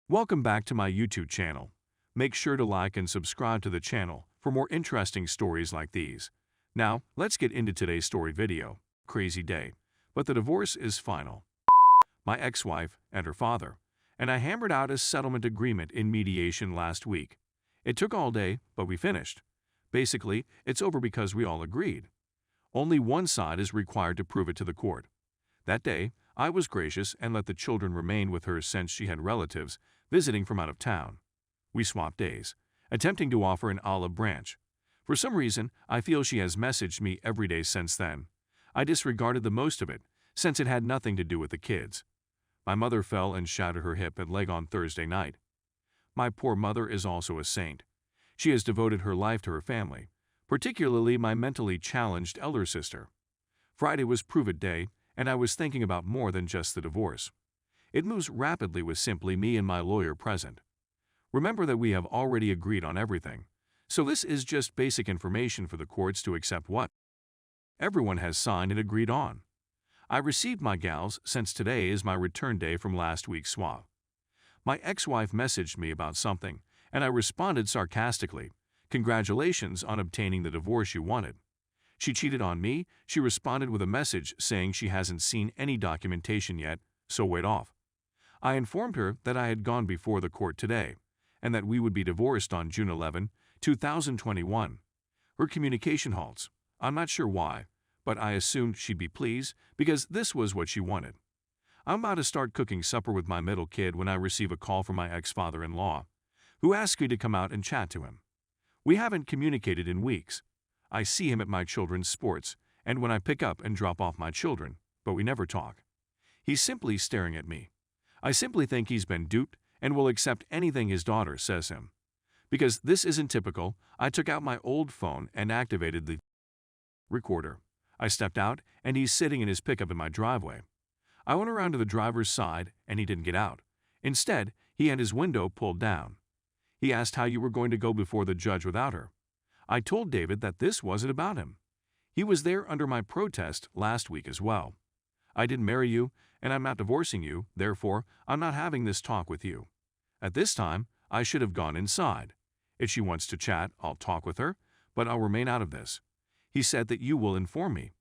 Welcome back to my YouTube channel. Make sure to like and subscribe to the channel for more interesting stories like these. Now, let's get into today's story video. Crazy day, but the divorce is final. My ex-wife and her father and I hammered out a settlement agreement in mediation last week. It took all day, but we finished. Basically, it's over because we all agreed. Only one side is required to prove it to the court. That day, I was gracious and let the children remain with her since she had relatives visiting from out of town. We swapped days, attempting to offer an olive branch. For some reason, I feel she has messaged me every day since then. I disregarded the most of it, since it had nothing to do with the kids. My mother fell and shattered her hip and leg on Thursday night. My poor mother is also a saint. She has devoted her life to her family, particularly my mentally challenged elder sister. Friday was prove-it day, and I was thinking about more than just the divorce. It moves rapidly with simply me and my lawyer present. Remember that we have already agreed on everything, so this is just basic information for the courts to accept what everyone has signed and agreed on. I received my gals since today is my return day from last week's swap. My ex-wife messaged me about something, and I responded sarcastically, "Congratulations on obtaining the divorce you wanted." She cheated on me. She responded with a message saying she hasn't seen any documentation yet, so wait off. I informed her that I had gone before the court today, and that we would be divorced on June 11, 2021. Her communication halts. I'm not sure why, but I assumed she'd be pleased because this was what she wanted. I'm about to start cooking supper with my middle kid when I receive a call from my ex-father-in-law, who asked me to come out and chat to him. We haven't communicated in weeks. I see him at my children's sports and when I pick up and drop off my children, but we never talk. He's simply staring at me. I simply think he's been duped and will accept anything his daughter says him. Because this isn't typical, I took out my old phone and activated the recorder. I stepped out and he's sitting in his pickup in my driveway. I went around to the driver's side and he didn't get out. Instead, he had his window pulled down. He asked how you were going to go before the judge without her. I told David that this wasn't about him. He was there under my protest last week as well. I didn't marry you, and I'm not divorcing you, therefore I'm not having this talk with you. At this time, I should have gone inside. If she wants to chat, I'll talk with her, but I'll remain out of this. He said that you will inform me.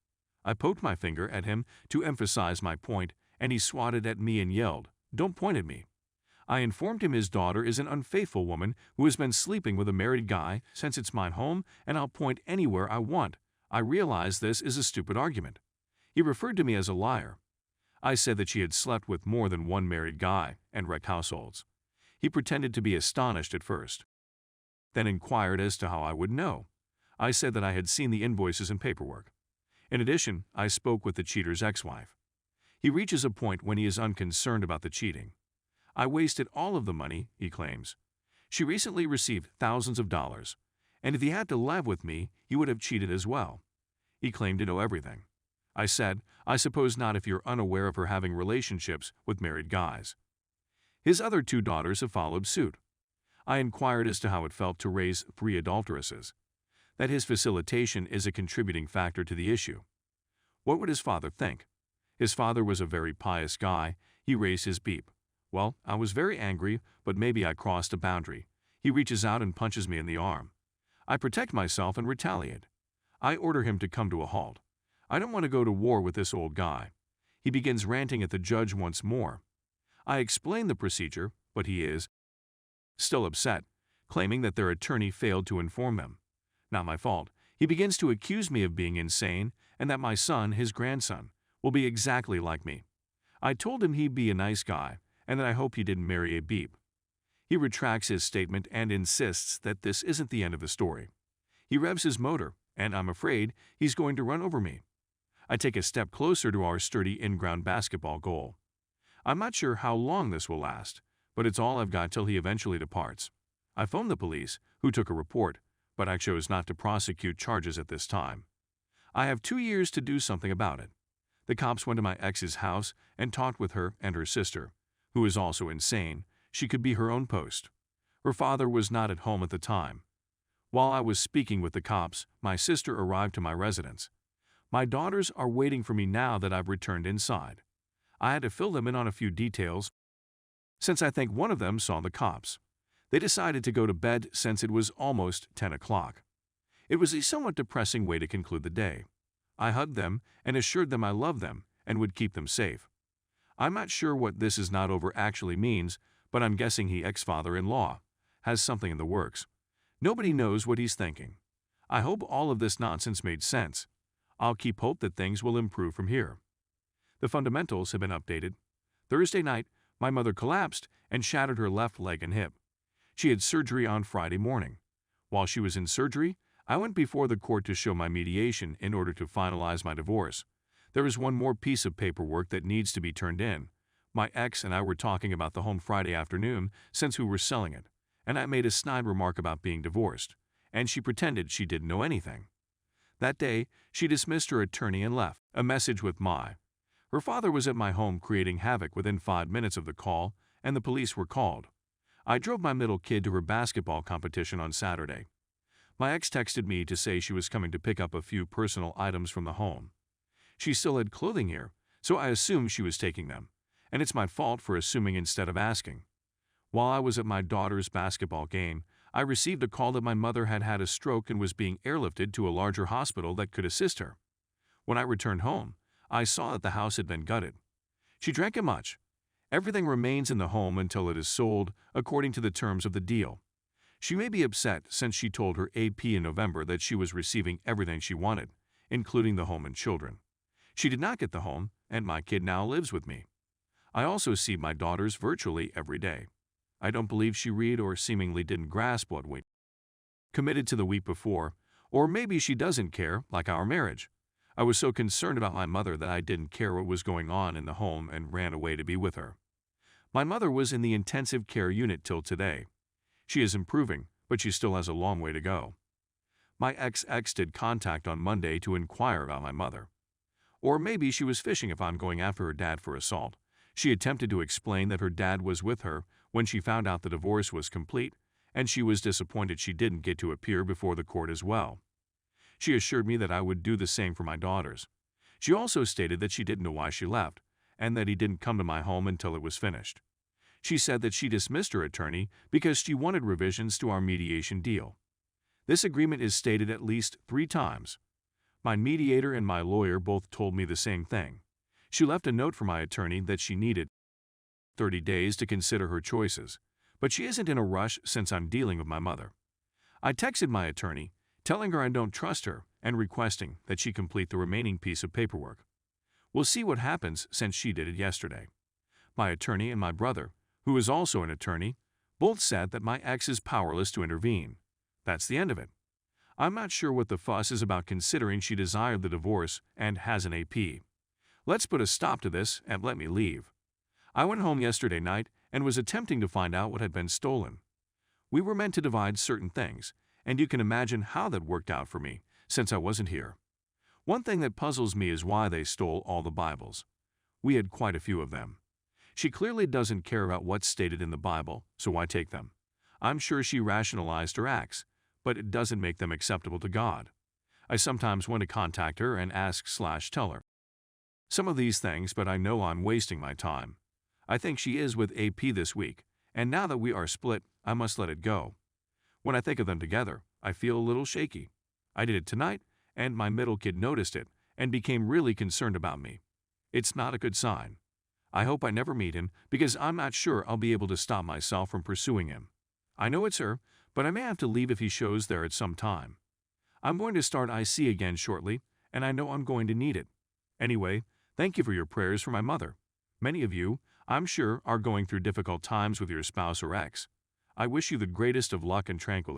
I poked my finger at him to emphasize my point, and he swatted at me and yelled, "Don't point at me." I informed him his daughter is an unfaithful woman who has been sleeping with a married guy since it's my home and I'll point anywhere I want. I realize this is a stupid argument. He referred to me as a liar. I said that she had slept with more than one married guy and wrecked households. He pretended to be astonished at first, then inquired as to how I would know. I said that I had seen the invoices and paperwork. In addition, I spoke with the cheater's ex-wife. He reaches a point when he is unconcerned about the cheating. I wasted all of the money, he claims. She recently received thousands of dollars, and if he had to live with me, he would have cheated as well. He claimed to know everything. I said, I suppose not if you're unaware of her having relationships with married guys. His other two daughters have followed suit. I inquired as to how it felt to raise 3 adulteresses, that his facilitation is a contributing factor to the issue. What would his father think? His father was a very pious guy. He raised his beep. Well, I was very angry, but maybe I crossed a boundary. He reaches out and punches me in the arm. I protect myself and retaliate. I order him to come to a halt. I don't want to go to war with this old guy. He begins ranting at the judge once more. I explain the procedure, but he is still upset, claiming that their attorney failed to inform them. Not my fault. He begins to accuse me of being insane and that my son, his grandson, will be exactly like me. I told him he'd be a nice guy and that I hope he didn't marry a beep. He retracts his statement and insists that this isn't the end of the story. He revs his motor, and I'm afraid he's going to run over me. I take a step closer to our sturdy in-ground basketball goal. I'm not sure how long this will last, but it's all I've got till he eventually departs. I phoned the police, who took a report, but I chose not to prosecute charges at this time. I have 2 years to do something about it. The cops went to my ex's house and talked with her and her sister, who is also insane. She could be her own post. Her father was not at home at the time. While I was speaking with the cops, my sister arrived to my residence. My daughters are waiting for me now that I've returned inside. I had to fill them in on a few details. since I think one of them saw the cops. They decided to go to bed since it was almost 10 o'clock. It was a somewhat depressing way to conclude the day. I hugged them and assured them I loved them and would keep them safe. I'm not sure what "this is not over" actually means, but I'm guessing he, ex-father-in-law, has something in the works. Nobody knows what he's thinking. I hope all of this nonsense made sense. I'll keep hope that things will improve from here. The fundamentals have been updated. Thursday night, my mother collapsed and shattered her left leg and hip. She had surgery on Friday morning. While she was in surgery, I went before the court to show my mediation in order to finalize my divorce. There is one more piece of paperwork that needs to be turned in. My ex and I were talking about the home Friday afternoon since we were selling it, and I made a snide remark about being divorced, and she pretended she didn't know anything. That day, she dismissed her attorney and left a message with her father was at my home creating havoc within 5 minutes of the call, and the police were called. I drove my middle kid to her basketball competition on Saturday. My ex texted me to say she was coming to pick up a few personal items from the home. She still had clothing here, so I assumed she was taking them, and it's my fault for assuming instead of asking. While I was at my daughter's basketball game, I received a call that my mother had had a stroke and was being airlifted to a larger hospital that could assist her. When I returned home, I saw that the house had been gutted. She drank it much. Everything remains in the home until it is sold, according to the terms of the deal. She may be upset since she told her AP in November that she was receiving everything she wanted, including the home and children. She did not get the home, and my kid now lives with me. I also see my daughters virtually every day. I don't believe she read or seemingly didn't grasp what we committed to the week before, or maybe she doesn't care, like our marriage. I was so concerned about my mother that I didn't care what was going on in the home and ran away to be with her. My mother was in the intensive care unit till today. She is improving, but she still has a long way to go. My ex did contact on Monday to inquire about my mother. Or maybe she was fishing if I'm going after her dad for assault. She attempted to explain that her dad was with her when she found out the divorce was complete, and she was disappointed she didn't get to appear before the court as well. She assured me that I would do the same for my daughters. She also stated that she didn't know why she left, and that he didn't come to my home until it was finished. She said that she dismissed her attorney because she wanted revisions to our mediation deal. This agreement is stated at least 3 times. My mediator and my lawyer both told me the same thing. She left a note for my attorney that she needed 30 days to consider her choices, but she isn't in a rush since I'm dealing with my mother. I texted my attorney, telling her I don't trust her and requesting that she complete the remaining piece of paperwork. We'll see what happens since she did it yesterday. My attorney and my brother, who is also an attorney, both said that my ex is powerless to intervene. That's the end of it. I'm not sure what the fuss is about considering she desired the divorce and has an AP. Let's put a stop to this and let me leave. I went home yesterday night and was attempting to find out what had been stolen. We were meant to divide certain things, and you can imagine how that worked out for me, since I wasn't here. One thing that puzzles me is why they stole all the Bibles. We had quite a few of them. She clearly doesn't care about what's stated in the Bible, so why take them? I'm sure she rationalized her acts, but it doesn't make them acceptable to God. I sometimes want to contact her and ask/tell her some of these things, but I know I'm wasting my time. I think she is with AP this week, and now that we are split, I must let it go. When I think of them together, I feel a little shaky. I did it tonight, and my middle kid noticed it and became really concerned about me. It's not a good sign. I hope I never meet him because I'm not sure I'll be able to stop myself from pursuing him. I know it's her, but I may have to leave if he shows there at some time. I'm going to start IC again shortly, and I know I'm going to need it. Anyway, thank you for your prayers for my mother. Many of you, I'm sure, are going through difficult times with your spouse or ex. I wish you the greatest of luck and tranquility.